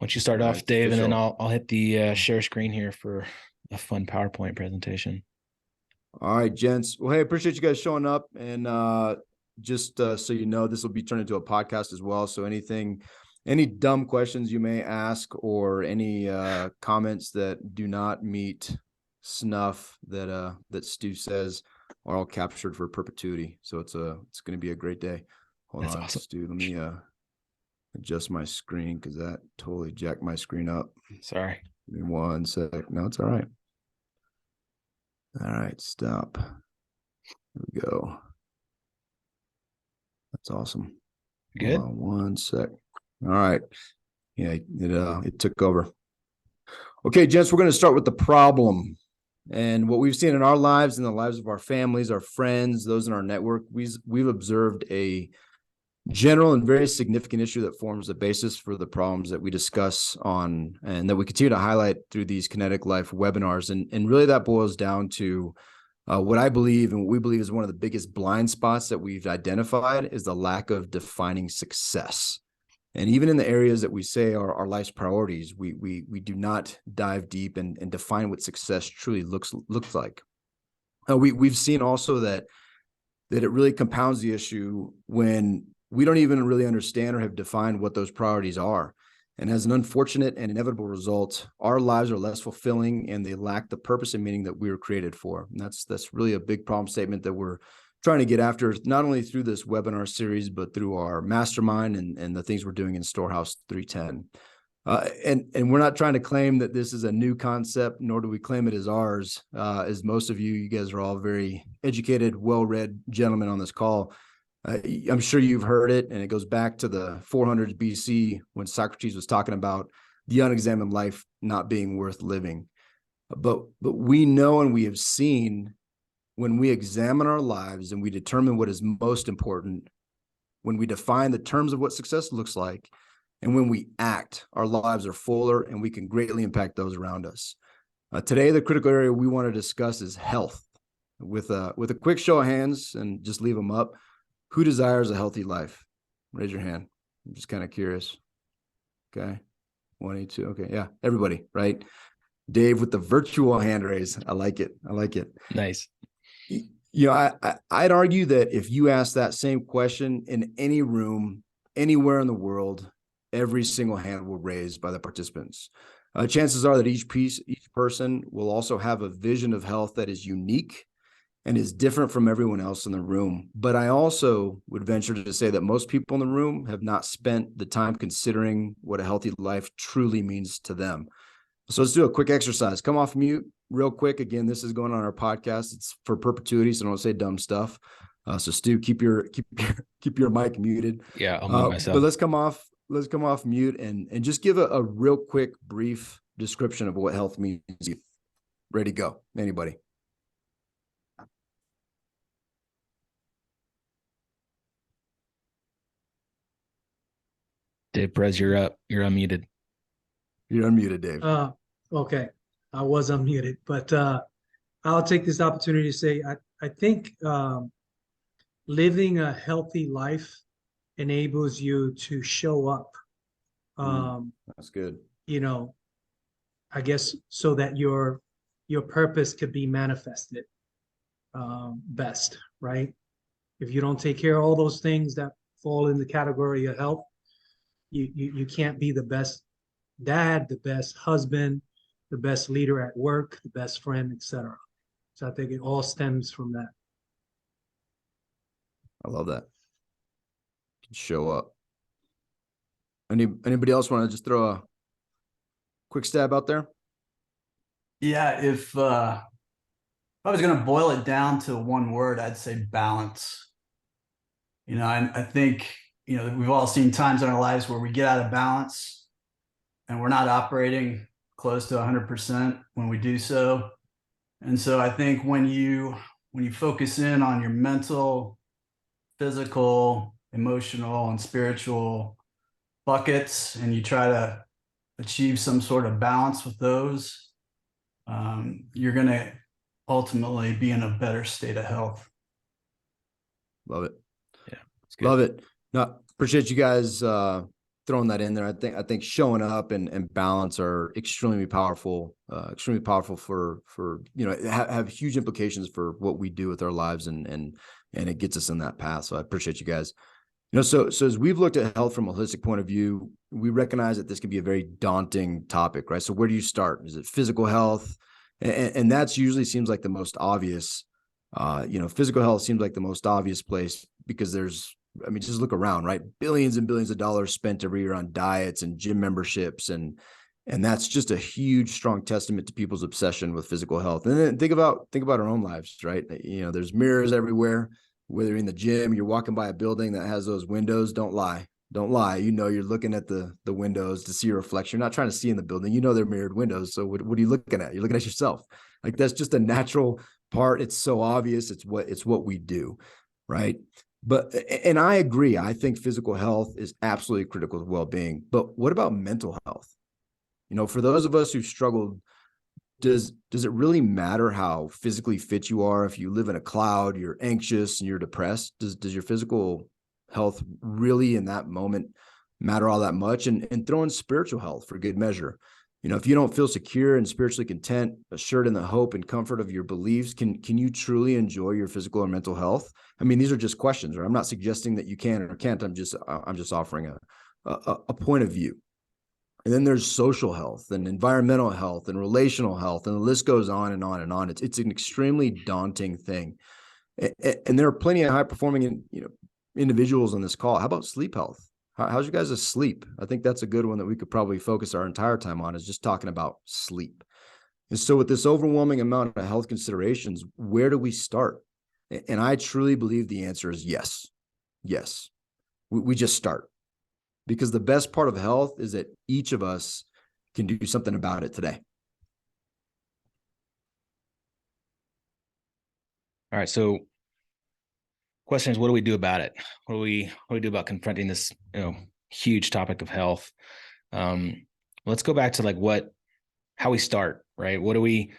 don't you start All off, right, Dave, and then official. I'll hit the share screen here for a fun PowerPoint presentation. All right, gents. Well, hey, appreciate you guys showing up. And just so you know, this will be turned into a podcast as well. So any dumb questions you may ask or any comments that do not meet snuff that Stu says are all captured for perpetuity. So it's going to be a great day. Hold That's on, awesome. Stu. Let me adjust my screen because that totally jacked my screen up. Sorry. Give me 1 sec. No, it's all right. All right, stop. There we go. That's awesome. Good. Hold on 1 sec. All right. Yeah, it took over. Okay, gents, we're going to start with the problem. And what we've seen in our lives and the lives of our families, our friends, those in our network, we've observed a general and very significant issue that forms the basis for the problems that we discuss on and that we continue to highlight through these Kinetic Life webinars. And really that boils down to what I believe and what we believe is one of the biggest blind spots that we've identified is the lack of defining success. And even in the areas that we say are our life's priorities, we do not dive deep and define what success truly looks like. We've seen also that it really compounds the issue when we don't even really understand or have defined what those priorities are. And as an unfortunate and inevitable result, our lives are less fulfilling and they lack the purpose and meaning that we were created for. And that's really a big problem statement that we're trying to get after, not only through this webinar series, but through our mastermind and the things we're doing in Storehouse 310. And we're not trying to claim that this is a new concept, nor do we claim it as ours. As most of you guys are all very educated, well-read gentlemen on this call. I'm sure you've heard it, and it goes back to the 400s BC when Socrates was talking about the unexamined life not being worth living. But we know and we have seen when we examine our lives and we determine what is most important, when we define the terms of what success looks like, and when we act, our lives are fuller and we can greatly impact those around us. Today, the critical area we want to discuss is health. With a quick show of hands, and just leave them up. Who desires a healthy life? Raise your hand. I'm just kind of curious. Okay. 1, 2. Okay. Yeah. Everybody, right? Dave with the virtual hand raise. I like it. Nice. I'd argue that if you ask that same question in any room, anywhere in the world, every single hand will raise by the participants. Chances are that each person will also have a vision of health that is unique and is different from everyone else in the room. But I also would venture to say that most people in the room have not spent the time considering what a healthy life truly means to them. So let's do a quick exercise. Come off mute real quick. Again, this is going on our podcast. It's for perpetuity, so don't say dumb stuff. So Stu, keep your mic muted. Yeah, I'll mute myself. But let's come off mute and just give a real quick, brief description of what health means. Ready to go. Anybody? Dave Perez, you're up. You're unmuted. You're unmuted, Dave. Okay. I was unmuted, but I'll take this opportunity to say I think living a healthy life enables you to show up. That's good. I guess so that your purpose could be manifested best, right? If you don't take care of all those things that fall in the category of health, you can't be the best dad, the best husband, the best leader at work, the best friend, etc. So I think it all stems from that. I love that. Show up. Anybody else want to just throw a quick stab out there? Yeah, if I was going to boil it down to one word, I'd say balance. I think, we've all seen times in our lives where we get out of balance and we're not operating close to 100% when we do so. And so I think when you focus in on your mental, physical, emotional, and spiritual buckets, and you try to achieve some sort of balance with those, you're going to ultimately be in a better state of health. Love it. Yeah. Love it. No, appreciate you guys throwing that in there. I think showing up and balance are extremely powerful for, you know, have huge implications for what we do with our lives, and it gets us in that path. So I appreciate you guys. You know, so as we've looked at health from a holistic point of view, we recognize that this can be a very daunting topic, right? So where do you start? Is it physical health? And that's usually seems like the most obvious. You know, physical health seems like the most obvious place because I mean, just look around, right? Billions and billions of dollars spent every year on diets and gym memberships, and that's just a huge, strong testament to people's obsession with physical health. And then think about our own lives, right? You know, there's mirrors everywhere. Whether you're in the gym, you're walking by a building that has those windows, don't lie. You know, you're looking at the windows to see your reflection. You're not trying to see in the building. You know, they're mirrored windows. So what are you looking at? You're looking at yourself. Like, that's just a natural part. It's so obvious. It's what we do, right? But, and I agree. I think physical health is absolutely critical to well-being. But what about mental health? You know, for those of us who've struggled, does it really matter how physically fit you are? If you live in a cloud, you're anxious and you're depressed, does your physical health really in that moment matter all that much? And throw in spiritual health for good measure. You know, if you don't feel secure and spiritually content, assured in the hope and comfort of your beliefs, can you truly enjoy your physical or mental health? I mean, these are just questions, right? I'm not suggesting that you can or can't. I'm just offering a point of view. And then there's social health and environmental health and relational health, and the list goes on and on and on. It's an extremely daunting thing. And there are plenty of high performing, you know, individuals on this call. How about sleep health? How's you guys' sleep? I think that's a good one that we could probably focus our entire time on, is just talking about sleep. And so with this overwhelming amount of health considerations, where do we start? And I truly believe the answer is yes. Yes. We just start. Because the best part of health is that each of us can do something about it today. All right. So question is, what do we do about it? What do we do about confronting this, you know, huge topic of health? Let's go back to how we start, right? What do we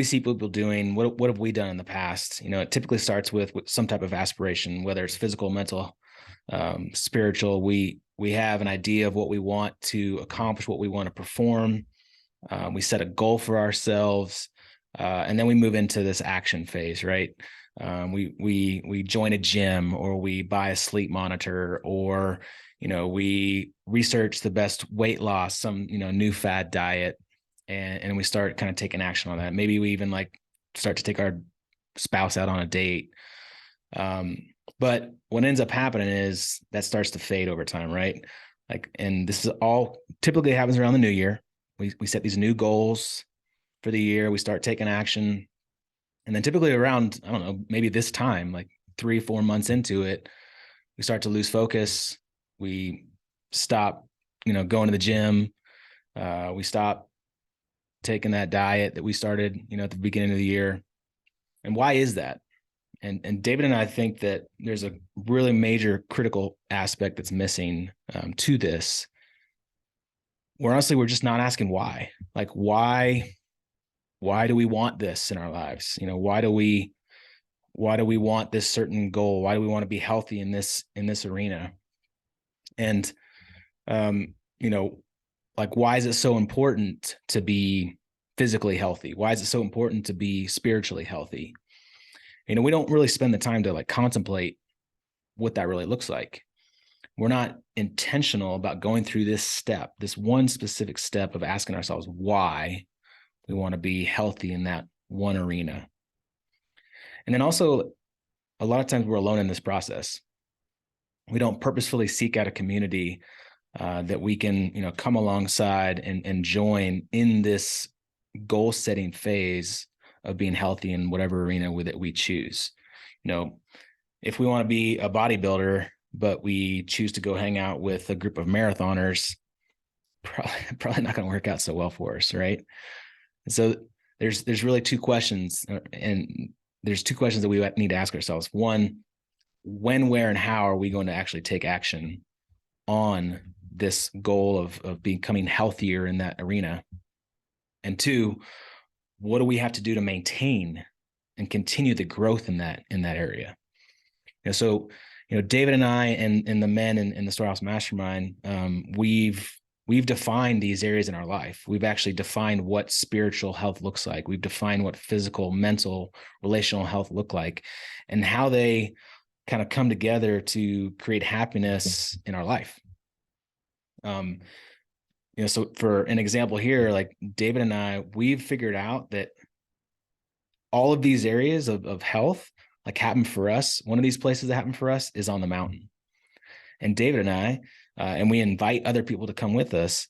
see people doing? What have we done in the past? You know, it typically starts with some type of aspiration, whether it's physical, mental, spiritual. We have an idea of what we want to accomplish, what we want to perform. We set a goal for ourselves, and then we move into this action phase, right? We join a gym, or we buy a sleep monitor, or, you know, we research the best weight loss, some, you know, new fad diet, and we start kind of taking action on that. Maybe we even start to take our spouse out on a date. But what ends up happening is that starts to fade over time, right? And this is all typically happens around the new year. We set these new goals for the year. We start taking action. And then typically around, I don't know, maybe this time, like 3-4 months into it, we start to lose focus. We stop, you know, going to the gym. We stop taking that diet that we started, you know, at the beginning of the year. And why is that? And David and I think that there's a really major critical aspect that's missing to this. Where honestly, we're just not asking why. Like, why do we want this in our lives? You know, why do we want this certain goal? Why do we want to be healthy in this arena? And you know, like, why is it so important to be physically healthy? Why is it so important to be spiritually healthy? You know, we don't really spend the time to contemplate what that really looks like. We're not intentional about going through this one specific step of asking ourselves why we want to be healthy in that one arena. And then also, a lot of times we're alone in this process. We don't purposefully seek out a community that we can, you know, come alongside and join in this goal setting phase of being healthy in whatever arena that we choose. You know, if we want to be a bodybuilder, but we choose to go hang out with a group of marathoners, probably not going to work out so well for us, right? And so there's really two questions, and there's two questions that we need to ask ourselves. One, when, where, and how are we going to actually take action on this goal of becoming healthier in that arena? And two, what do we have to do to maintain and continue the growth in that area? You know, so, David and I and the men in the Storehouse Mastermind, we've defined these areas in our life. We've actually defined what spiritual health looks like. We've defined what physical, mental, relational health look like, and how they kind of come together to create happiness in our life. So for an example here, like David and I, we've figured out that all of these areas of health like happen for us. One of these places that happen for us is on the mountain. And David and I, and we invite other people to come with us,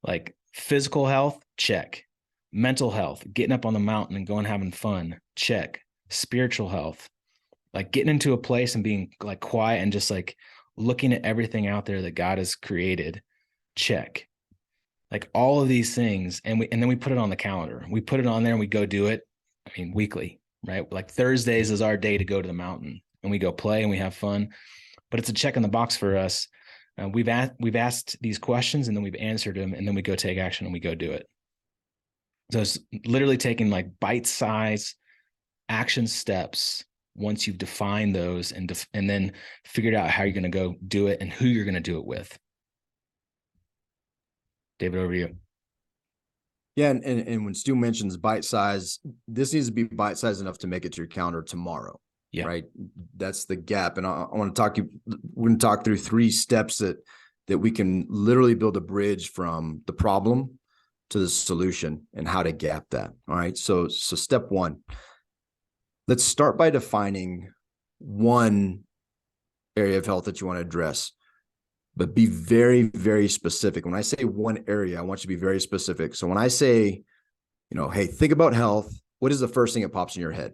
like physical health, check. Mental health, getting up on the mountain and going having fun, check. Spiritual health, like getting into a place and being like quiet and just like looking at everything out there that God has created, check. Like all of these things, and then we put it on the calendar. We put it on there and we go do it. I mean, weekly, right? Like Thursdays is our day to go to the mountain, and we go play and we have fun. But it's a check in the box for us. We've asked these questions, and then we've answered them, and then we go take action and we go do it. So it's literally taking like bite-sized action steps once you've defined those and then figured out how you're going to go do it and who you're going to do it with. David, over to you. Yeah, and when Stu mentions bite size, this needs to be bite size enough to make it to your calendar tomorrow. Yeah. Right. That's the gap. And I want to we're going to talk through 3 steps that we can literally build a bridge from the problem to the solution and how to gap that. All right. So step 1, let's start by defining one area of health that you want to address, but be very, very specific. When I say one area, I want you to be very specific. So when I say, hey, think about health, what is the first thing that pops in your head?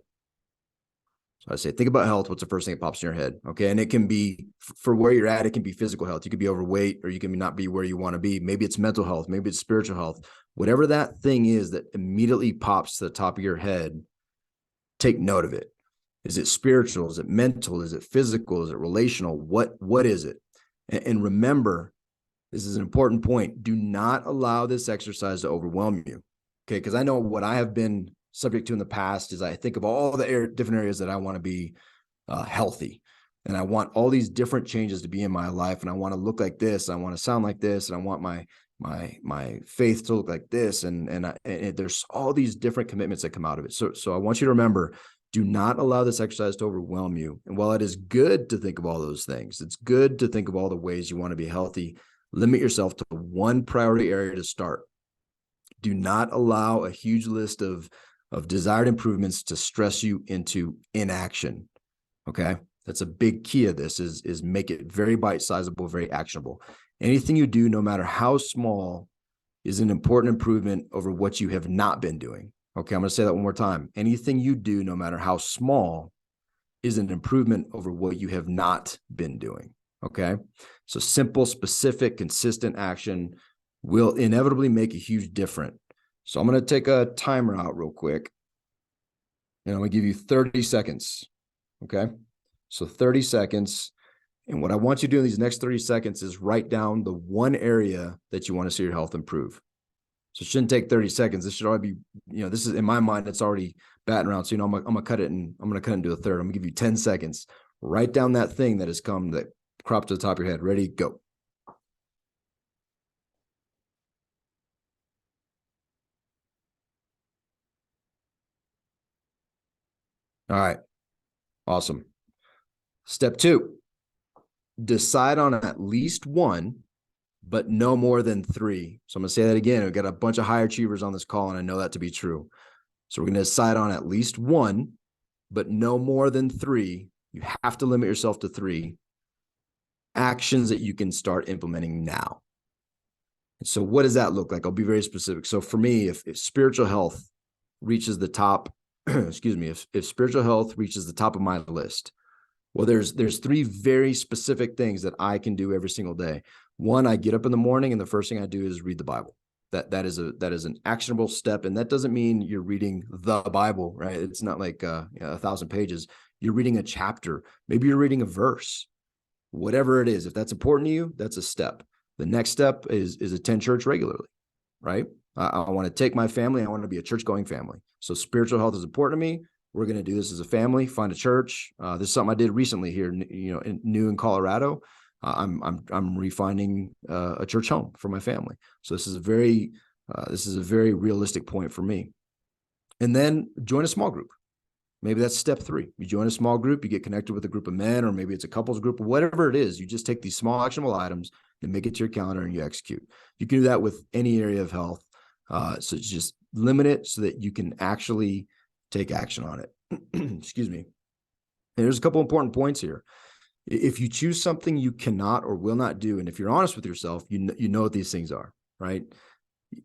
So I say, think about health. What's the first thing that pops in your head? Okay. And it can be for where you're at. It can be physical health. You could be overweight, or you can not be where you want to be. Maybe it's mental health. Maybe it's spiritual health. Whatever that thing is that immediately pops to the top of your head, take note of it. Is it spiritual? Is it mental? Is it physical? Is it relational? What is it? And remember, this is an important point. Do not allow this exercise to overwhelm you. Okay. Because I know what I have been subject to in the past is I think of all the different areas that I want to be healthy, and I want all these different changes to be in my life, and I want to look like this, I want to sound like this, and I want my faith to look like this, and there's all these different commitments that come out of it. So I want you to remember, do not allow this exercise to overwhelm you. And while it is good to think of all those things, it's good to think of all the ways you want to be healthy, limit yourself to one priority area to start. Do not allow a huge list of desired improvements to stress you into inaction. Okay. That's a big key of this is make it very bite-sizable, very actionable. Anything you do, no matter how small, is an important improvement over what you have not been doing. Okay. I'm going to say that one more time. Anything you do, no matter how small, is an improvement over what you have not been doing. Okay. So simple, specific, consistent action will inevitably make a huge difference. So I'm going to take a timer out real quick, and I'm going to give you 30 seconds. Okay. So 30 seconds. And what I want you to do in these next 30 seconds is write down the one area that you want to see your health improve. So it shouldn't take 30 seconds. This should already be, this is in my mind, it's already batting around. So, I'm going to cut it and I'm going to cut it into a third. I'm going to give you 10 seconds. Write down that thing that cropped to the top of your head. Ready, go. All right. Awesome. Step 2, decide on at least one, but no more than 3. So I'm going to say that again. We've got a bunch of high achievers on this call, and I know that to be true. So we're going to decide on at least one, but no more than 3. You have to limit yourself to 3 actions that you can start implementing now. And so what does that look like? I'll be very specific. So for me, if spiritual health reaches the top, excuse me, if spiritual health reaches the top of my list, well, there's 3 very specific things that I can do every single day. One, I get up in the morning and the first thing I do is read the Bible. That is an actionable step. And that doesn't mean you're reading the Bible, right? It's not like 1,000 pages. You're reading a chapter. Maybe you're reading a verse, whatever it is. If that's important to you, that's a step. The next step is attend church regularly, right? I want to take my family. I want to be a church going family. So spiritual health is important to me. We're going to do this as a family, find a church. This is something I did recently here, new in Colorado. I'm refinding a church home for my family. So this is a very realistic point for me. And then join a small group. Maybe that's step 3. You join a small group, you get connected with a group of men, or maybe it's a couples group, or whatever it is. You just take these small actionable items and make it to your calendar and you execute. You can do that with any area of health. So just limit it so that you can actually take action on it. Excuse me. And there's a couple important points here. If you choose something you cannot or will not do, and if you're honest with yourself, you know what these things are, right?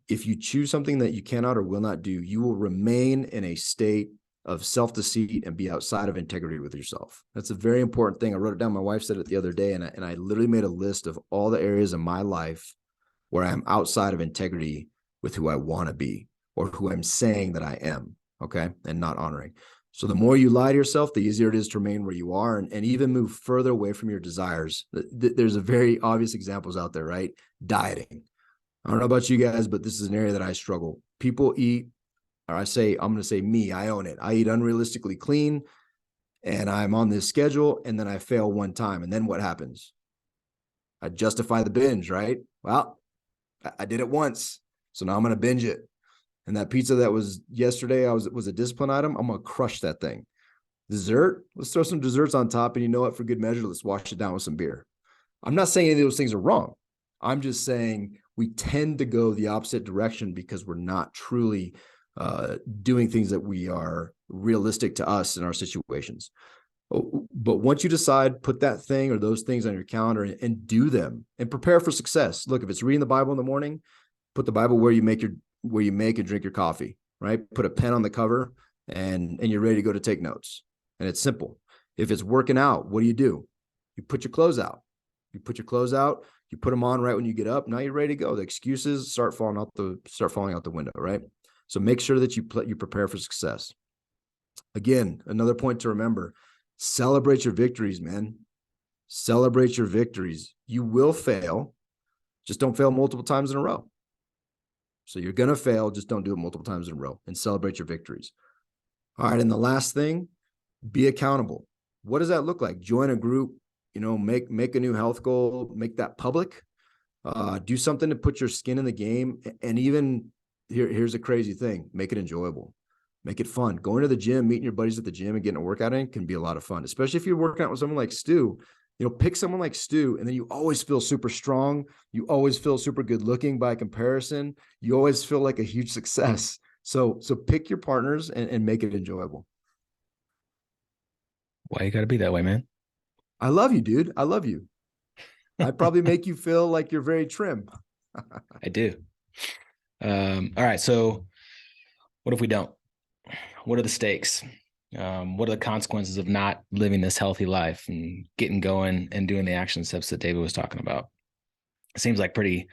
If you choose something that you cannot or will not do, you will remain in a state of self-deceit and be outside of integrity with yourself. That's a very important thing. I wrote it down. My wife said it the other day, and I literally made a list of all the areas in my life where I'm outside of integrity with who I want to be or who I'm saying that I am, okay, and not honoring. So the more you lie to yourself, the easier it is to remain where you are and even move further away from your desires. There's a very obvious examples out there, right? Dieting. I don't know about you guys, but this is an area that I struggle. People eat, or I'm going to say me, I own it. I eat unrealistically clean and I'm on this schedule and then I fail one time. And then what happens? I justify the binge, right? Well, I did it once. So now I'm going to binge it. And that pizza that was yesterday, was a discipline item. I'm going to crush that thing. Dessert, let's throw some desserts on top. And you know what? For good measure, let's wash it down with some beer. I'm not saying any of those things are wrong. I'm just saying we tend to go the opposite direction because we're not truly doing things that we are realistic to us in our situations. But once you decide, put that thing or those things on your calendar and do them and prepare for success. Look, if it's reading the Bible in the morning, put the Bible where you make and drink your coffee, right? Put a pen on the cover and you're ready to go to take notes. And it's simple. If it's working out, what do? You put your clothes out. You put them on right when you get up. Now you're ready to go. The excuses start falling out the window, right? So make sure that you prepare for success. Again, another point to remember, celebrate your victories, man. Celebrate your victories. You will fail. Just don't fail multiple times in a row. So you're going to fail. Just don't do it multiple times in a row and celebrate your victories. All right. And the last thing, be accountable. What does that look like? Join a group, make a new health goal, make that public, do something to put your skin in the game. And even here's a crazy thing, make it enjoyable, make it fun. Going to the gym, meeting your buddies at the gym and getting a workout in can be a lot of fun, especially if you're working out with someone like Stu. Pick someone like Stu and then you always feel super strong. You always feel super good looking by comparison. You always feel like a huge success. So pick your partners and make it enjoyable. Why you got to be that way, man? I love you, dude. I love you. I probably make you feel like you're very trim. I do. All right. So what if we don't? What are the stakes? What are the consequences of not living this healthy life and getting going and doing the action steps that David was talking about? It seems like pretty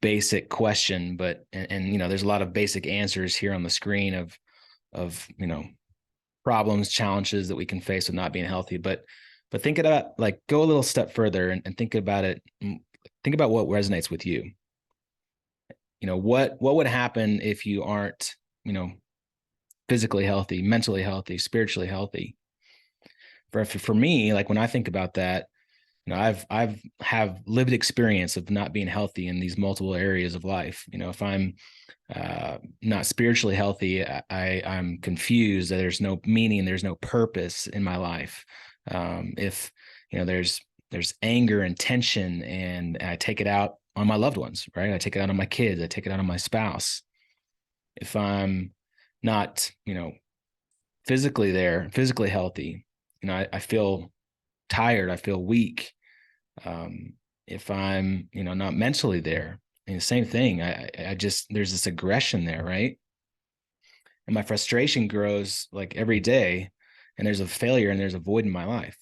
basic question, but there's a lot of basic answers here on the screen of problems, challenges that we can face with not being healthy. But think about, like, go a little step further and think about it. Think about what resonates with you. What would happen if you aren't, physically healthy, mentally healthy, spiritually healthy? For me, like when I think about that, I've have lived experience of not being healthy in these multiple areas of life. If I'm not spiritually healthy, I'm confused. There's no meaning, there's no purpose in my life. If there's anger and tension, and I take it out on my loved ones, right? I take it out on my kids. I take it out on my spouse. If I'm not, physically healthy, I feel tired. I feel weak. If I'm, not mentally there, and the same thing, I just, there's this aggression there, right? And my frustration grows like every day, and there's a failure and there's a void in my life.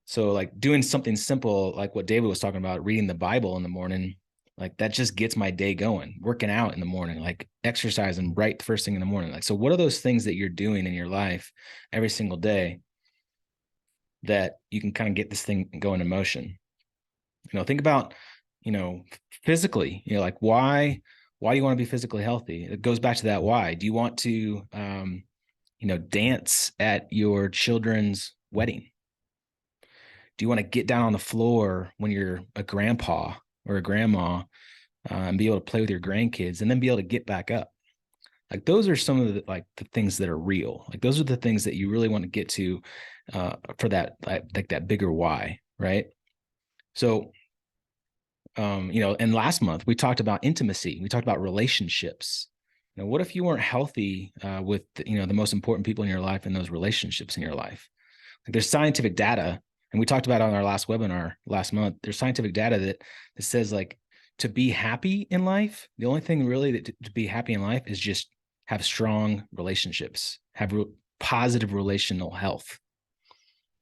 So like doing something simple, like what David was talking about, reading the Bible in the morning, like that just gets my day going. Working out in the morning, like exercising right the first thing in the morning. Like, so what are those things that you're doing in your life every single day that you can kind of get this thing going in motion? Think about, physically, like why do you want to be physically healthy? It goes back to that why. Do you want to, dance at your children's wedding? Do you want to get down on the floor when you're a grandpa or a grandma and be able to play with your grandkids and then be able to get back up? Like those are some of the things that are real. Like those are the things that you really want to get to for that, like that bigger why, right? So, and last month we talked about intimacy. We talked about relationships. What if you weren't healthy with the most important people in your life and those relationships in your life? Like there's scientific data, and we talked about it on our last webinar last month. There's scientific data that says like to be happy in life, the only thing really to be happy in life is just have strong relationships, have positive relational health,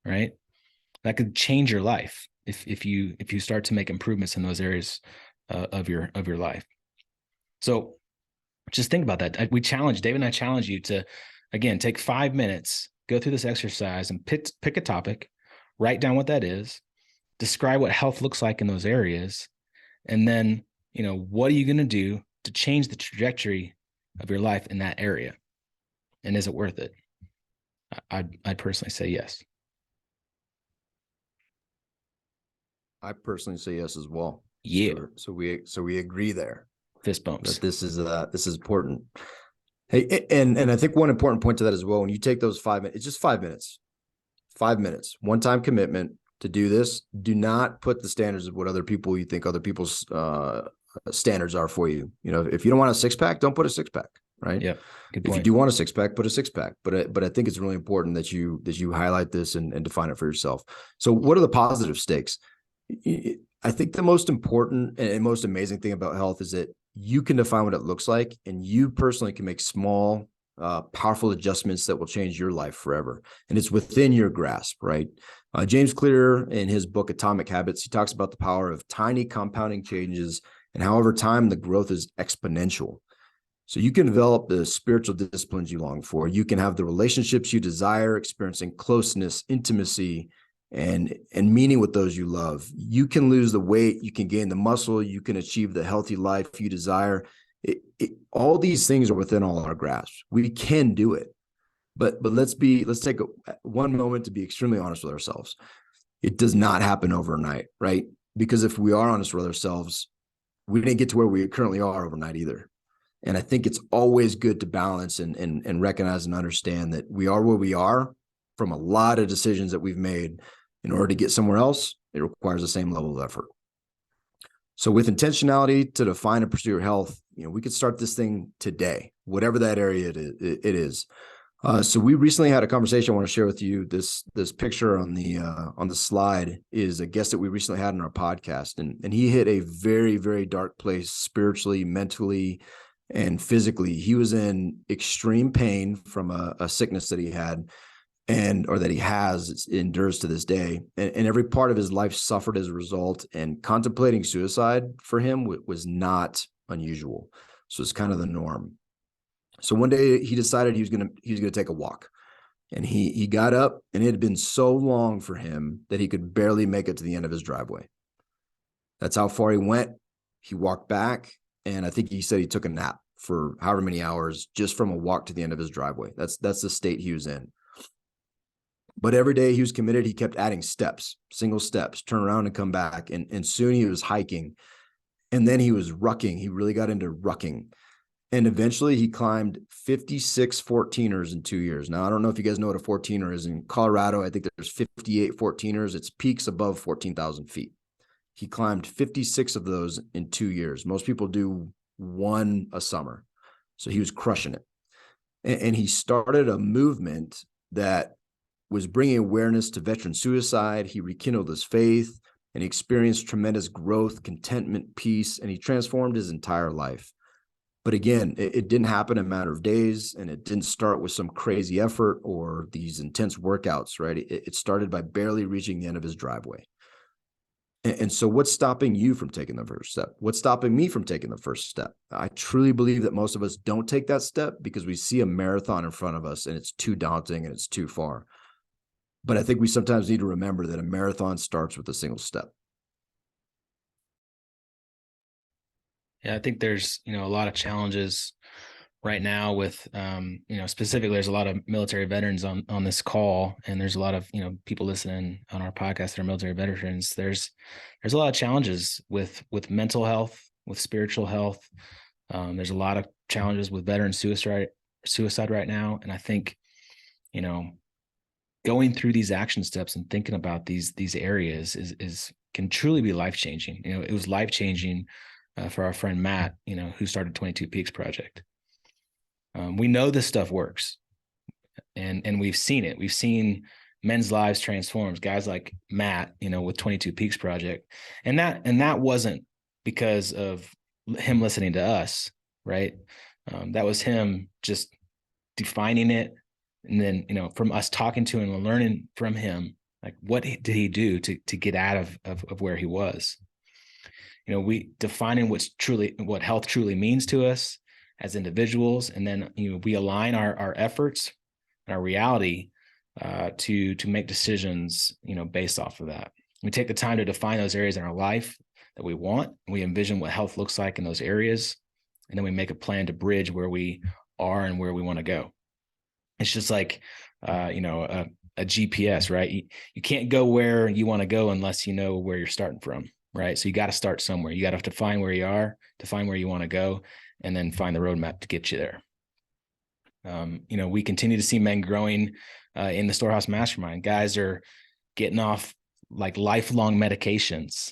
right? That could change your life if you start to make improvements in those areas of your life. So just think about that. David and I challenge you to, again, take 5 minutes, go through this exercise and pick a topic, write down what that is, describe what health looks like in those areas. And then, what are you going to do to change the trajectory of your life in that area? And is it worth it? I'd personally say yes. I personally say yes as well. Yeah. So we agree there. Fist bumps. That this is important. Hey, and I think one important point to that as well, when you take those 5 minutes, it's just 5 minutes. 5 minutes, one-time commitment to do this. Do not put the standards of what other people's standards are for you. If you don't want a 6-pack, don't put a 6-pack, right? Yeah. Good If point. you do want a 6-pack, put a 6-pack. But I think it's really important that you highlight this and define it for yourself. So what are the positive stakes? I think the most important and most amazing thing about health is that you can define what it looks like, and you personally can make small, powerful adjustments that will change your life forever. And it's within your grasp, right? James Clear, in his book, Atomic Habits, he talks about the power of tiny compounding changes and how over time the growth is exponential. So you can develop the spiritual disciplines you long for. You can have the relationships you desire, experiencing closeness, intimacy, and meaning with those you love. You can lose the weight, you can gain the muscle, you can achieve the healthy life you desire. All these things are within all our grasp. We can do it, but let's take one moment to be extremely honest with ourselves. It does not happen overnight, right? Because if we are honest with ourselves, we didn't get to where we currently are overnight either. And I think it's always good to balance and recognize and understand that we are where we are from a lot of decisions that we've made. In order to get somewhere else, it requires the same level of effort. So with intentionality to define and pursue your health, we could start this thing today, whatever that area it is. So we recently had a conversation I want to share with you. This picture on the slide is a guest that we recently had in our podcast, and he hit a very, very dark place spiritually, mentally, and physically. He was in extreme pain from a sickness that he had, or that he has, endures to this day. And every part of his life suffered as a result. And contemplating suicide for him was not unusual. So it's kind of the norm. So one day he decided he was going to take a walk. And he got up, and it had been so long for him that he could barely make it to the end of his driveway. That's how far he went. He walked back, and I think he said he took a nap for however many hours just from a walk to the end of his driveway. That's the state he was in. But every day he was committed. He kept adding steps, single steps, turn around and come back. And soon he was hiking. And then he was rucking. He really got into rucking. And eventually he climbed 56 14ers in 2 years. Now, I don't know if you guys know what a 14er is. In Colorado, I think there's 58 14ers. It's peaks above 14,000 feet. He climbed 56 of those in 2 years. Most people do one a summer. So he was crushing it. And he started a movement that was bringing awareness to veteran suicide. He rekindled his faith, and he experienced tremendous growth, contentment, peace, and he transformed his entire life. But again, it didn't happen in a matter of days, and it didn't start with some crazy effort or these intense workouts, right? It started by barely reaching the end of his driveway. And so what's stopping you from taking the first step? What's stopping me from taking the first step? I truly believe that most of us don't take that step because we see a marathon in front of us, and it's too daunting and it's too far. But I think we sometimes need to remember that a marathon starts with a single step. Yeah, I think there's, a lot of challenges right now with, specifically, there's a lot of military veterans on this call, and there's a lot of, people listening on our podcast that are military veterans. There's a lot of challenges with mental health, with spiritual health. There's a lot of challenges with veteran suicide right now. And I think, going through these action steps and thinking about these areas can truly be life-changing. It was life-changing for our friend Matt, who started 22 Peaks Project. We know this stuff works, and we've seen it. We've seen men's lives transformed, guys like Matt, with 22 Peaks Project. And that wasn't because of him listening to us, right? That was him just defining it. And then, from us talking to him and learning from him, like, what did he do to get out of where he was? We defining what health truly means to us as individuals. And then, we align our efforts and our reality to make decisions, based off of that. We take the time to define those areas in our life that we want. We envision what health looks like in those areas. And then we make a plan to bridge where we are and where we want to go. It's just like, a GPS, right? You can't go where you want to go unless you know where you're starting from, right? So you got to start somewhere. You got to define where you are, define where you want to go, and then find the roadmap to get you there. We continue to see men growing in the Storehouse Mastermind. Guys are getting off like lifelong medications.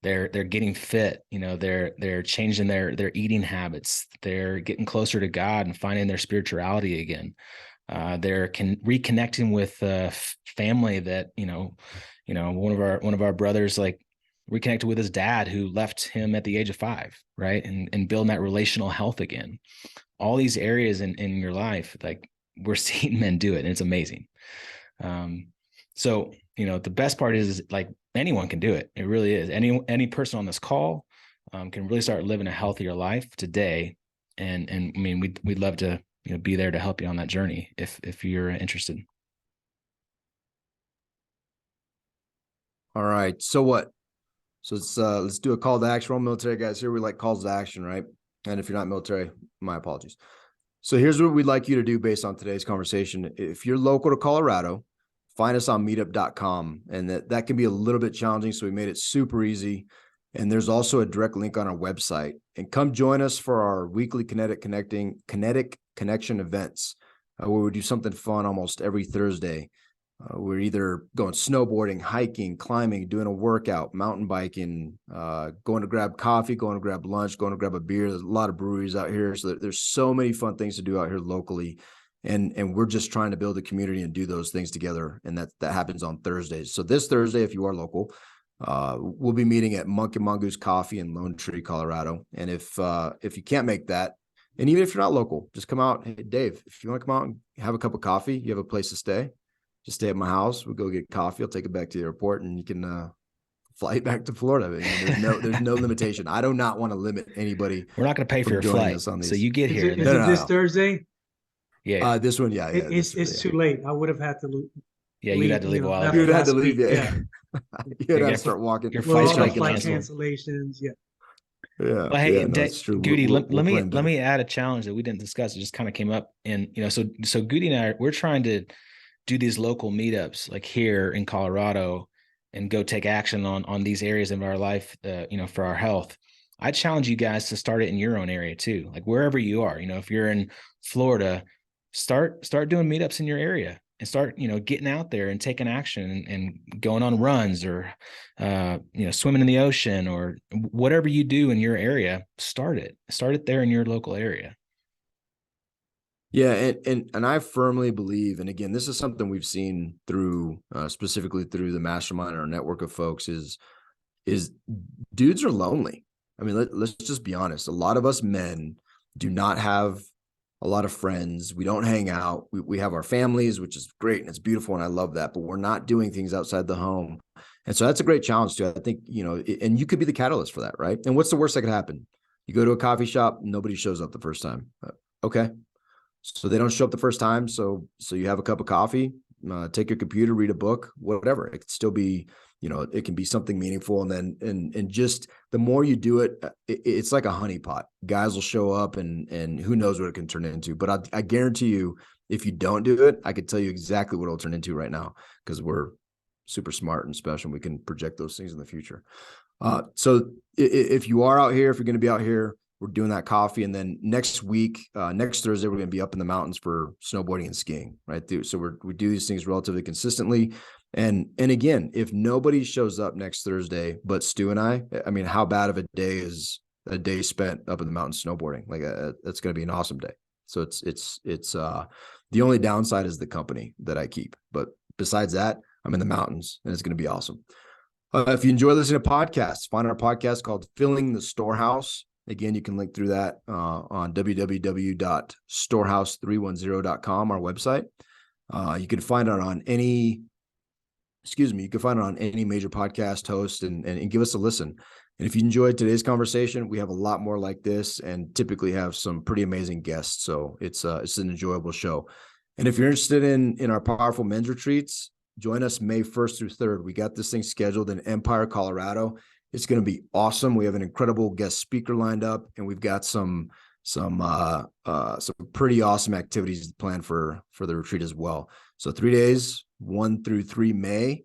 They're getting fit. They're changing their eating habits. They're getting closer to God and finding their spirituality again. They're reconnecting with family that one of our brothers like reconnected with his dad who left him at the age of 5, right? And building that relational health again. All these areas in your life, like, we're seeing men do it, and it's amazing. So the best part is like anyone can do it. It really is. Any person on this call can really start living a healthier life today. And I mean, we'd love to be there to help you on that journey if you're interested. All right. So what? So let's do a call to action. We're all military guys here. We like calls to action, right? And if you're not military, my apologies. So here's what we'd like you to do based on today's conversation. If you're local to Colorado, find us on meetup.com. And that can be a little bit challenging. So we made it super easy. And there's also a direct link on our website. And come join us for our weekly Kinetic Connection events, where we do something fun almost every Thursday. We're either going snowboarding, hiking, climbing, doing a workout, mountain biking, going to grab coffee, going to grab lunch, going to grab a beer. There's a lot of breweries out here. So there's so many fun things to do out here locally. And we're just trying to build a community and do those things together. And that happens on Thursdays. So this Thursday, if you are local, we'll be meeting at Monkey Mongoose Coffee in Lone Tree, Colorado. And if you can't make that, and even if you're not local, just come out. Hey, Dave, if you want to come out and have a cup of coffee, you have a place to stay, just stay at my house. We'll go get coffee. I'll take it back to the airport, and you can fly back to Florida. I mean, there's no limitation. I do not want to limit anybody. We're not going to pay for your flight, so you get here. Is it this Thursday? Yeah. This one, yeah. It's too late. I would have had to. Yeah, you'd have to leave a while. You'd have to leave. Yeah. You'd have to start walking. Your flight canceled. Cancellations. Yeah. Yeah. Well, hey, that's true. Goody, let me add a challenge that we didn't discuss. It just kind of came up, and so Goody and we're trying to do these local meetups like here in Colorado, and go take action on these areas of our life, for our health. I challenge you guys to start it in your own area too, like wherever you are. If you're in Florida, start doing meetups in your area. And start, getting out there and taking action and going on runs or, swimming in the ocean or whatever you do in your area. Start it there in your local area. Yeah, and I firmly believe, and again, this is something we've seen through specifically through the mastermind and our network of folks is dudes are lonely. I mean, let's just be honest. A lot of us men do not have a lot of friends. We don't hang out. We have our families, which is great and it's beautiful, and I love that. But we're not doing things outside the home, and so that's a great challenge too. I think and you could be the catalyst for that, right? And what's the worst that could happen? You go to a coffee shop, nobody shows up the first time. Okay, so they don't show up the first time. So you have a cup of coffee, take your computer, read a book, whatever. It could still be it can be something meaningful. And then, and just the more you do it, it's like a honeypot. Guys will show up and who knows what it can turn into. But I guarantee you, if you don't do it, I could tell you exactly what it'll turn into right now, because we're super smart and special. We can project those things in the future. So if you are out here, if you're going to be out here, we're doing that coffee. And then next week, next Thursday, we're going to be up in the mountains for snowboarding and skiing, right? So we do these things relatively consistently. And again, if nobody shows up next Thursday, but Stu and I mean, how bad of a day is a day spent up in the mountains snowboarding? Like that's going to be an awesome day. So it's the only downside is the company that I keep, but besides that, I'm in the mountains and it's going to be awesome. If you enjoy listening to podcasts, find our podcast called Filling the Storehouse. Again, you can link through that on www.storehouse310.com, our website. You can find it on any major podcast host and give us a listen. And if you enjoyed today's conversation, we have a lot more like this and typically have some pretty amazing guests. So it's an enjoyable show. And if you're interested in our powerful men's retreats, join us May 1st through 3rd. We got this thing scheduled in Empire, Colorado. It's going to be awesome. We have an incredible guest speaker lined up, and we've got some pretty awesome activities planned for the retreat as well. So 3 days, 1 through 3 May.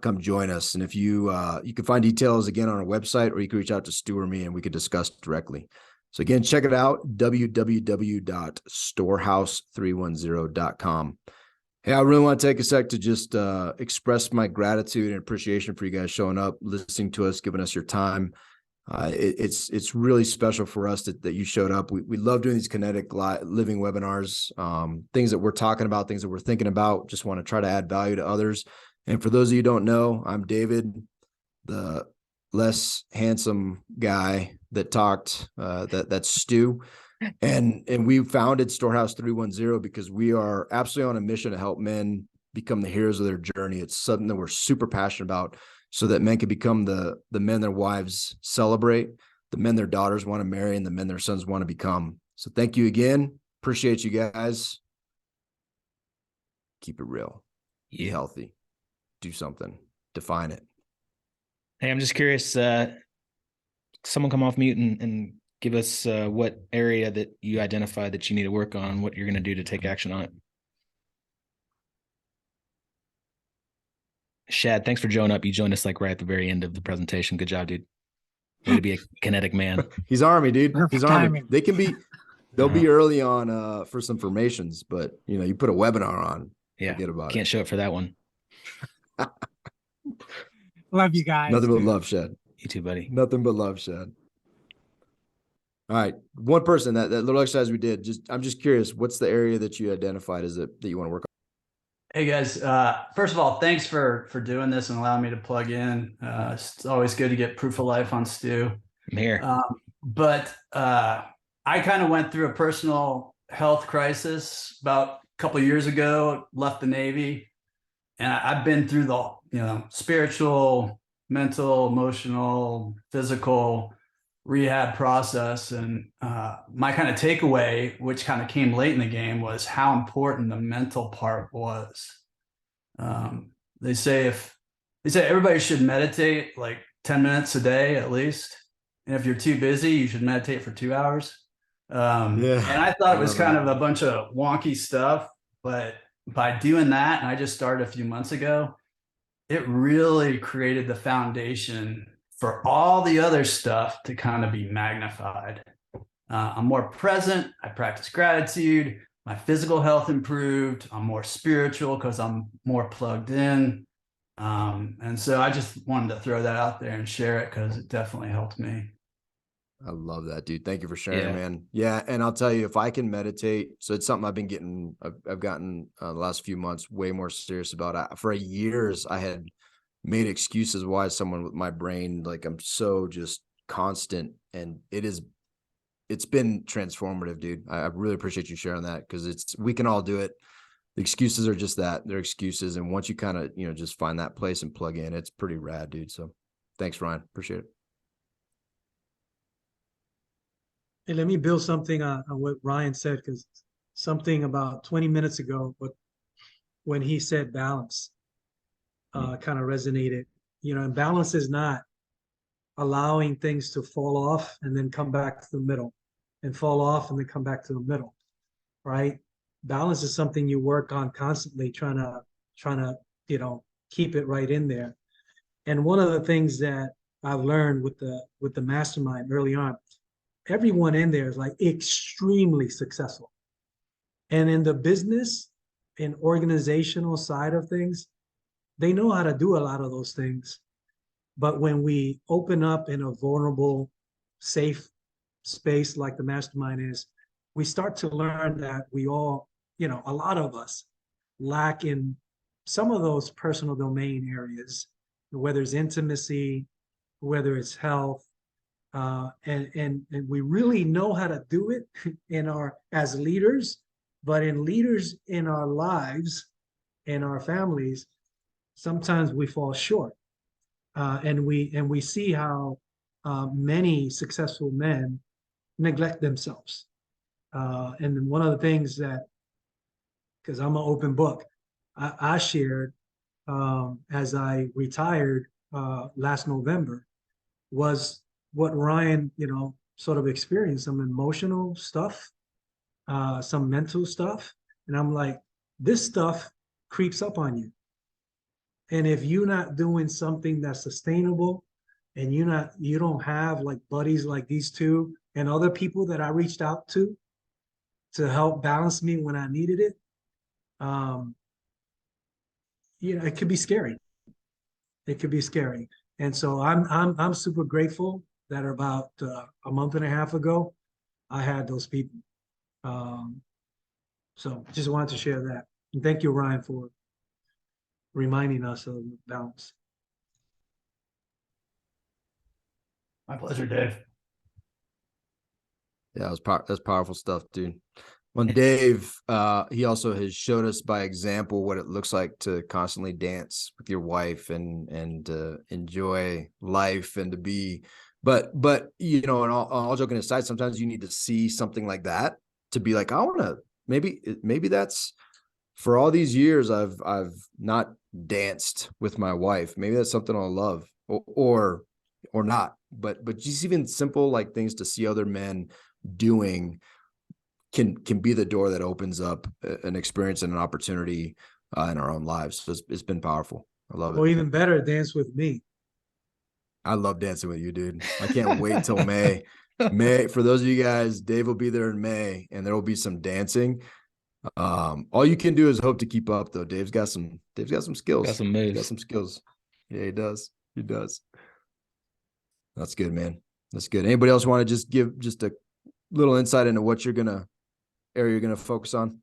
Come join us. And if you can find details again on our website, or you can reach out to Stu or me and we could discuss directly. So again, check it out, www.storehouse310.com. Hey, I really want to take a sec to just express my gratitude and appreciation for you guys showing up, listening to us, giving us your time. It's really special for us that you showed up. We love doing these Kinetic Living webinars, things that we're talking about, things that we're thinking about. Just want to try to add value to others. And for those of you who don't know, I'm David, the less handsome guy that talked. That's Stu. And we founded Storehouse 310 because we are absolutely on a mission to help men become the heroes of their journey. It's something that we're super passionate about, so that men can become the men their wives celebrate, the men their daughters want to marry, and the men their sons want to become. So thank you again. Appreciate you guys. Keep it real. Be healthy. Do something. Define it. Hey, I'm just curious. Someone come off mute and give us what area that you identify that you need to work on, what you're going to do to take action on it. Shad, thanks for showing up. You joined us like right at the very end of the presentation. Good job, dude. Way to be a kinetic man. He's Army, dude. He's Army. Timing. They'll be early on for some formations, but you put a webinar on. Yeah. Forget about it. Can't show up for that one. Love you guys. Nothing but love, Shad. You too, buddy. Nothing but love, Shad. All right. One person, that little exercise we did, I'm just curious, what's the area that you identified as that you want to work on? Hey guys, first of all, thanks for doing this and allowing me to plug in. It's always good to get proof of life on Stu. I'm here. But I kind of went through a personal health crisis about a couple of years ago, left the Navy, and I've been through the spiritual, mental, emotional, physical rehab process. And my kind of takeaway, which kind of came late in the game, was how important the mental part was. They say everybody should meditate like 10 minutes a day at least. And if you're too busy, you should meditate for 2 hours. And I thought it was kind of a bunch of wonky stuff, but by doing that, and I just started a few months ago, it really created the foundation for all the other stuff to kind of be magnified. I'm more present. I practice gratitude. My physical health improved. I'm more spiritual because I'm more plugged in. And so I just wanted to throw that out there and share it because it definitely helped me. I love that, dude. Thank you for sharing, man. Yeah. And I'll tell you, if I can meditate, so it's something I've gotten the last few months way more serious about. For years, I had made excuses why someone with my brain, like I'm so just constant, and it's been transformative, dude. I really appreciate you sharing that, because we can all do it. The excuses are just that, they're excuses. And once you kind of, just find that place and plug in, it's pretty rad, dude. So thanks, Ryan. Appreciate it. Hey, let me build something on what Ryan said, because something about 20 minutes ago, but when he said balance, kind of resonated and balance is not allowing things to fall off and then come back to the middle, and fall off and then come back to the middle, right? Balance is something you work on constantly, trying to keep it right in there. And one of the things that I've learned with the mastermind early on, everyone in there is like extremely successful. And in the business and organizational side of things, they know how to do a lot of those things. But when we open up in a vulnerable, safe space like the mastermind is, we start to learn that we all, a lot of us lack in some of those personal domain areas, whether it's intimacy, whether it's health, and we really know how to do it as leaders, but in leaders in our lives, in our families, sometimes we fall short, and we see how many successful men neglect themselves. And one of the things that, because I'm an open book, I shared as I retired last November, was what Ryan, sort of experienced, some emotional stuff, some mental stuff. And I'm like, this stuff creeps up on you. And if you're not doing something that's sustainable, and you don't have like buddies like these two and other people that I reached out to help balance me when I needed it, it could be scary. It could be scary. And so I'm super grateful that about a month and a half ago, I had those people. So just wanted to share that. And thank you, Ryan, for reminding us of balance. My pleasure, Dave. Yeah, that's powerful stuff, dude. Well, Dave, he also has showed us by example what it looks like to constantly dance with your wife and enjoy life and to be, but and all joking aside, sometimes you need to see something like that to be like, I want to, maybe that's, for all these years I've not danced with my wife. Maybe that's something I'll love or not, but just even simple like things to see other men doing can be the door that opens up an experience and an opportunity in our own lives. So it's been powerful. I love it. Or even better, dance with me. I love dancing with you, dude. I can't wait till May. For those of you guys, Dave will be there in May, and there will be some dancing. All you can do is hope to keep up, though. Dave's got some skills. Got some moves. He's got some skills. Yeah, he does. That's good, man. That's good. Anybody else want to just give just a little insight into what area you're gonna focus on?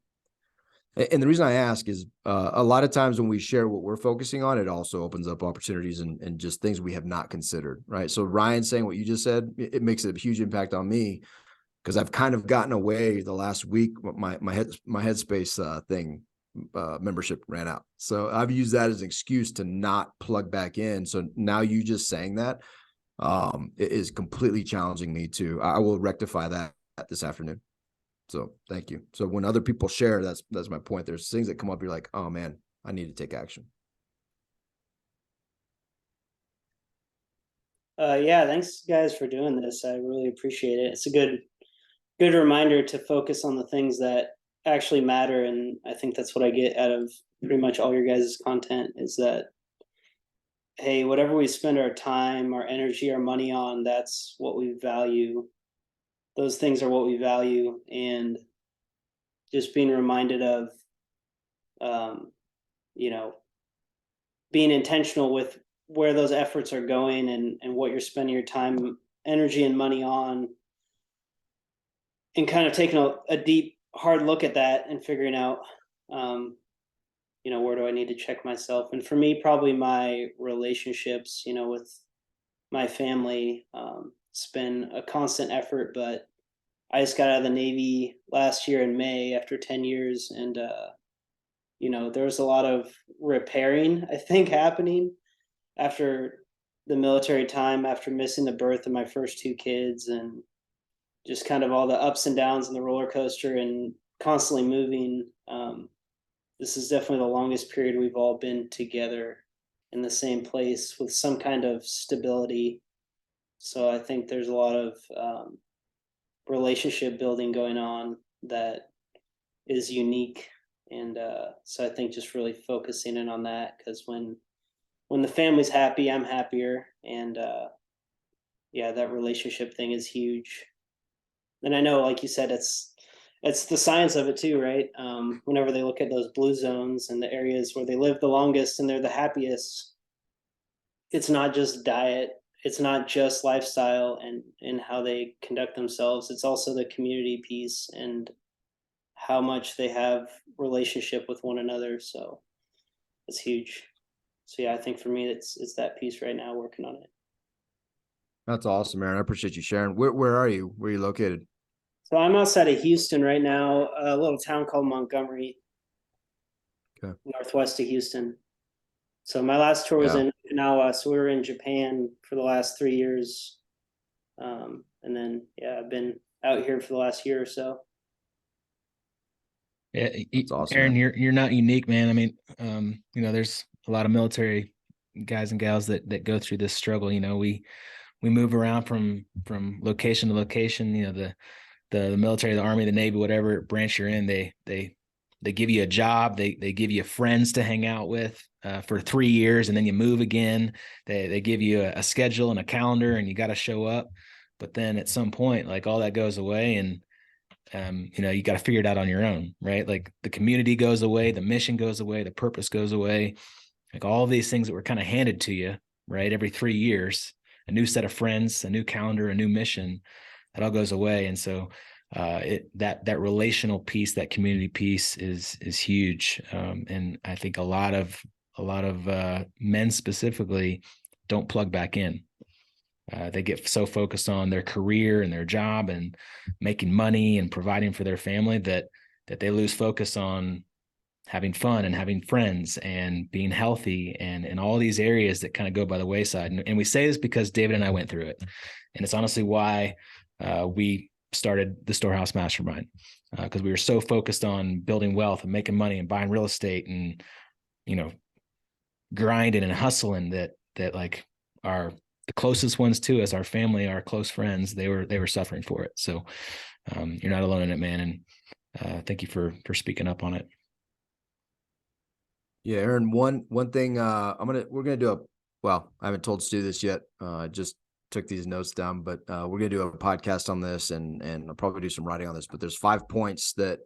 And the reason I ask is a lot of times when we share what we're focusing on, it also opens up opportunities and just things we have not considered, right? So Ryan saying what you just said, it makes a huge impact on me, because I've kind of gotten away the last week. My Headspace thing membership ran out, so I've used that as an excuse to not plug back in. So now you just saying that it is completely challenging me to. I will rectify that this afternoon. So thank you. So when other people share, that's my point. There's things that come up, you're like, oh man, I need to take action. Yeah, thanks guys for doing this. I really appreciate it. It's a good reminder to focus on the things that actually matter. And I think that's what I get out of pretty much all your guys' content, is that, hey, whatever we spend our time, our energy, our money on, that's what we value. Those things are what we value. And just being reminded of, being intentional with where those efforts are going and what you're spending your time, energy, and money on, and kind of taking a deep, hard look at that and figuring out, where do I need to check myself? And for me, probably my relationships, with my family, it's been a constant effort, but I just got out of the Navy last year in May after 10 years. And, there was a lot of repairing, I think, happening after the military time, after missing the birth of my first two kids, and just kind of all the ups and downs and the roller coaster and constantly moving. This is definitely the longest period we've all been together. in the same place with some kind of stability. So I think there's a lot of relationship building going on that is unique. And so I think just really focusing in on that, because when the family's happy, I'm happier. And yeah, that relationship thing is huge. And I know, like you said, it's the science of it too, right? Whenever they look at those blue zones and the areas where they live the longest and they're the happiest, it's not just diet, it's not just lifestyle and how they conduct themselves. It's also the community piece and how much they have relationship with one another. So it's huge. So yeah, I think for me, it's that piece right now, working on it. That's awesome, Aaron. I appreciate you sharing. Where are you? Where are you located? So I'm outside of Houston right now, a little town called Montgomery, Okay. northwest of Houston. So my last tour was Yeah. in Okinawa. So we were in Japan for the last 3 years. And then, yeah, I've been out here for the last year or so. Yeah, That's awesome, Aaron, man. you're not unique, man. I mean, you know, there's a lot of military guys and gals that go through this struggle. You know, we move around from location to location. You know, the military, the Army, the Navy, whatever branch you're in, they give you a job. They give you friends to hang out with for 3 years, and then you move again. They give you a schedule and a calendar, and you got to show up. But then at some point, like, all that goes away, and you know, you got to figure it out on your own, right? Like, the community goes away, the mission goes away, the purpose goes away. Like, all these things that were kind of handed to you, right? Every 3 years, a new set of friends, a new calendar, a new mission, that all goes away. And so that relational piece, that community piece is huge. And I think a lot of men specifically don't plug back in. They get so focused on their career and their job and making money and providing for their family that they lose focus on having fun and having friends and being healthy and all these areas that kind of go by the wayside. And we say this because David and I went through it. And it's honestly why we started the Storehouse Mastermind, because we were so focused on building wealth and making money and buying real estate and, you know, grinding and hustling that like the closest ones to us, our family, our close friends, they were suffering for it. So you're not alone in it, man. And thank you for speaking up on it. Yeah, Aaron, one thing we're gonna do I haven't told Stu this yet. I just took these notes down, but we're gonna do a podcast on this and I'll probably do some writing on this, but there's 5 points that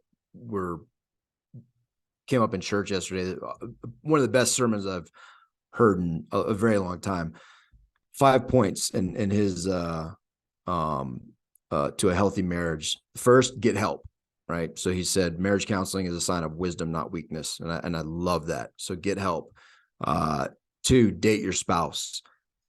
came up in church yesterday. One of the best sermons I've heard in a very long time. 5 points in his to a healthy marriage. First, get help. Right. So he said marriage counseling is a sign of wisdom, not weakness. And I love that. So get help. 2, date your spouse.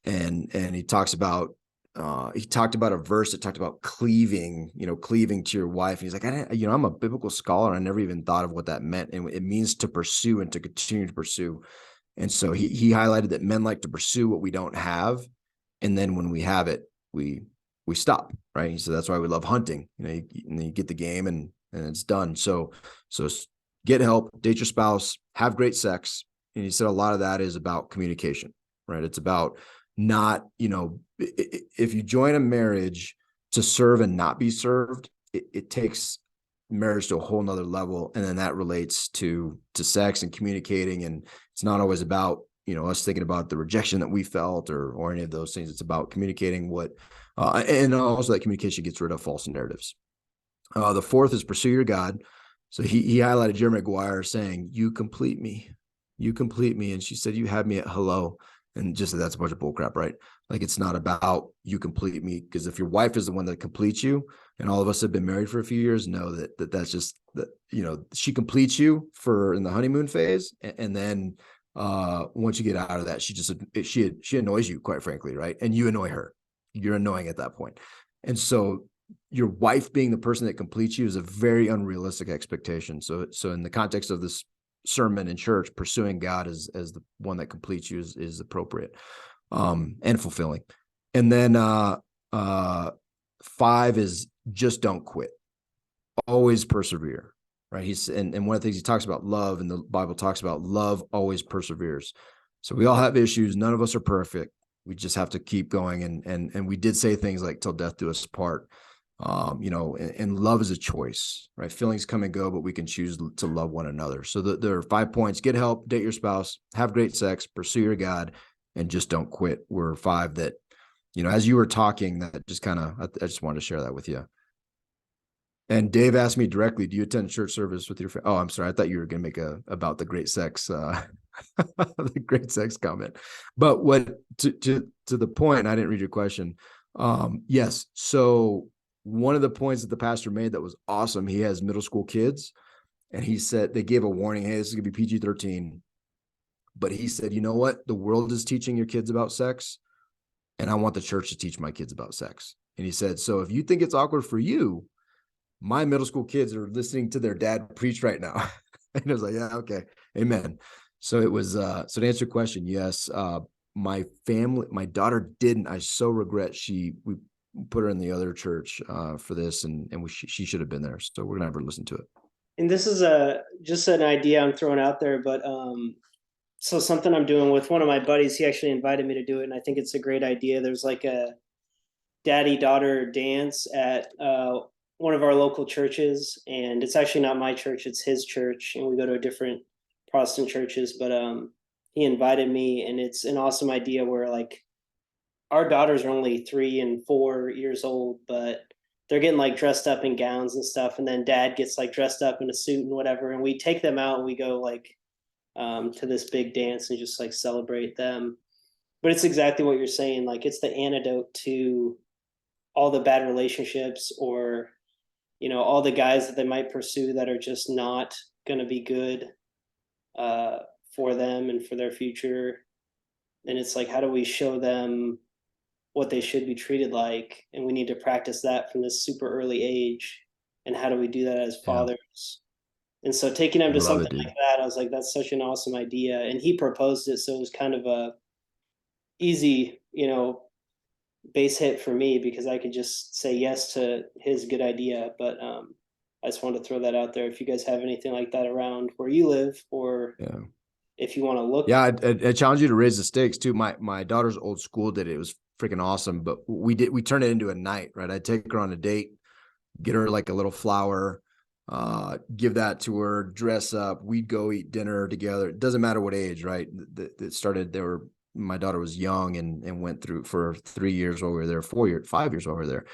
And he talked about a verse that talked about cleaving to your wife. And he's like, I'm a biblical scholar. I never even thought of what that meant. And it means to pursue and to continue to pursue. And so he highlighted that men like to pursue what we don't have. And then when we have it, we stop. Right. So that's why we love hunting. You know, you get the game and it's done. So get help, date your spouse, have great sex. And he said a lot of that is about communication, right? It's about not, if you join a marriage to serve and not be served, it takes marriage to a whole nother level. And then that relates to sex and communicating. And it's not always about, us thinking about the rejection that we felt or any of those things. It's about communicating and also that communication gets rid of false narratives. The 4th is pursue your God. So he highlighted Jerry Maguire saying, you complete me. And she said, you had me at hello. And just that's a bunch of bullcrap, right? Like, it's not about you complete me, because if your wife is the one that completes you, and all of us have been married for a few years, know that's just that, she completes you in the honeymoon phase. And then once you get out of that, she annoys you, quite frankly, right? And you annoy her. You're annoying at that point. And so your wife being the person that completes you is a very unrealistic expectation. So in the context of this sermon in church, pursuing God as the one that completes you is appropriate and fulfilling. And then 5 is just don't quit. Always persevere. Right. And one of the things he talks about love, and the Bible talks about love always perseveres. So we all have issues. None of us are perfect. We just have to keep going. And we did say things like till death do us part. You know, and love is a choice, right? Feelings come and go, but we can choose to love one another. So there are 5 points: get help, date your spouse, have great sex, pursue your God, and just don't quit. Were 5 that, you know, as you were talking, that just kind of, I just wanted to share that with you. And Dave asked me directly, do you attend church service with your friend? Oh, I'm sorry. I thought you were going to make about the great sex, the great sex comment. But what to the point, I didn't read your question. Yes. So one of the points that the pastor made that was awesome. He has middle school kids, and he said, they gave a warning. Hey, this is going to be PG-13. But he said, you know what? The world is teaching your kids about sex, and I want the church to teach my kids about sex. And he said, so if you think it's awkward for you, my middle school kids are listening to their dad preach right now. And I was like, yeah, okay. Amen. So it was, so to answer your question, yes, my daughter didn't, I so regret we put her in the other church for this, and she should have been there. So we're gonna have her listen to it. And this is just an idea I'm throwing out there, but so something I'm doing with one of my buddies, he actually invited me to do it, and I think it's a great idea. There's like a daddy-daughter dance at one of our local churches, and it's actually not my church, it's his church, and we go to different Protestant churches, but he invited me, and it's an awesome idea where like our daughters are only 3 and 4 years old, but they're getting like dressed up in gowns and stuff, and then dad gets like dressed up in a suit and whatever, and we take them out and we go like to this big dance and just like celebrate them. But it's exactly what you're saying, like it's the antidote to all the bad relationships, or you know, all the guys that they might pursue that are just not going to be good for them and for their future. And it's like, how do we show them what they should be treated like? And we need to practice that from this super early age. And how do we do that as fathers? And so taking them to something like that, I was like, that's such an awesome idea. And he proposed it, so it was kind of a easy, you know, base hit for me because I could just say yes to his good idea. But I just wanted to throw that out there. If you guys have anything like that around where you live, or if you want to look. Yeah, I challenge you to raise the stakes too. My daughter's old school did it. It was freaking awesome. But we turned it into a night, right? I'd take her on a date, get her like a little flower, give that to her, dress up. We'd go eat dinner together. It doesn't matter what age, right? It started, my daughter was young and went through for 3 years while we were there, 5 years while we were there.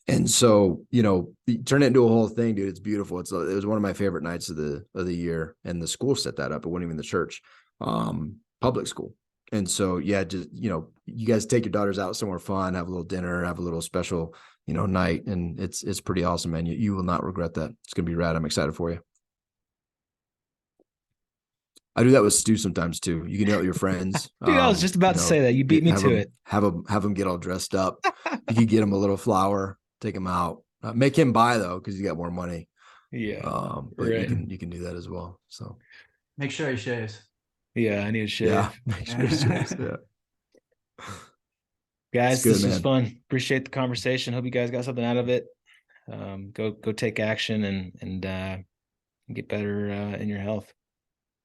And so, you know, turn it into a whole thing, dude. It's beautiful. It was one of my favorite nights of the year, and the school set that up. It wasn't even the church, public school. And so, yeah, just, you know, you guys take your daughters out somewhere fun, have a little dinner, have a little special, you know, night. And it's pretty awesome, man. You will not regret that. It's going to be rad. I'm excited for you. I do that with Stu sometimes too. You can yell at your friends. Dude, I was just about to say that. You beat me to it. Have them get all dressed up. You could get him a little flower, take him out. Make him buy though, because you got more money. Yeah. But you can do that as well. So make sure he shaves. Yeah, I need to shave. Yeah, make sure he shaves. Yeah. Guys, this was fun. Appreciate the conversation. Hope you guys got something out of it. Go take action and get better in your health.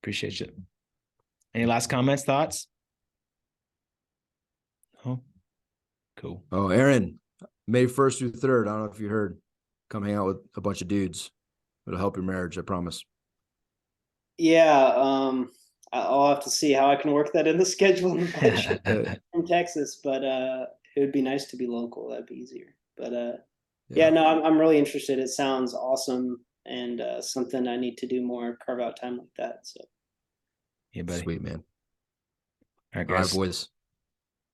Appreciate you. Any last comments, thoughts? Oh, cool. Oh, Aaron, May 1st through 3rd. I don't know if you heard. Come hang out with a bunch of dudes. It'll help your marriage, I promise. Yeah, I'll have to see how I can work that in the schedule in the budget from Texas, but it would be nice to be local. That'd be easier. But yeah, no, I'm really interested. It sounds awesome, and something I need to do more, carve out time like that. So yeah, buddy. Sweet, man. All right, guys. All right, boys.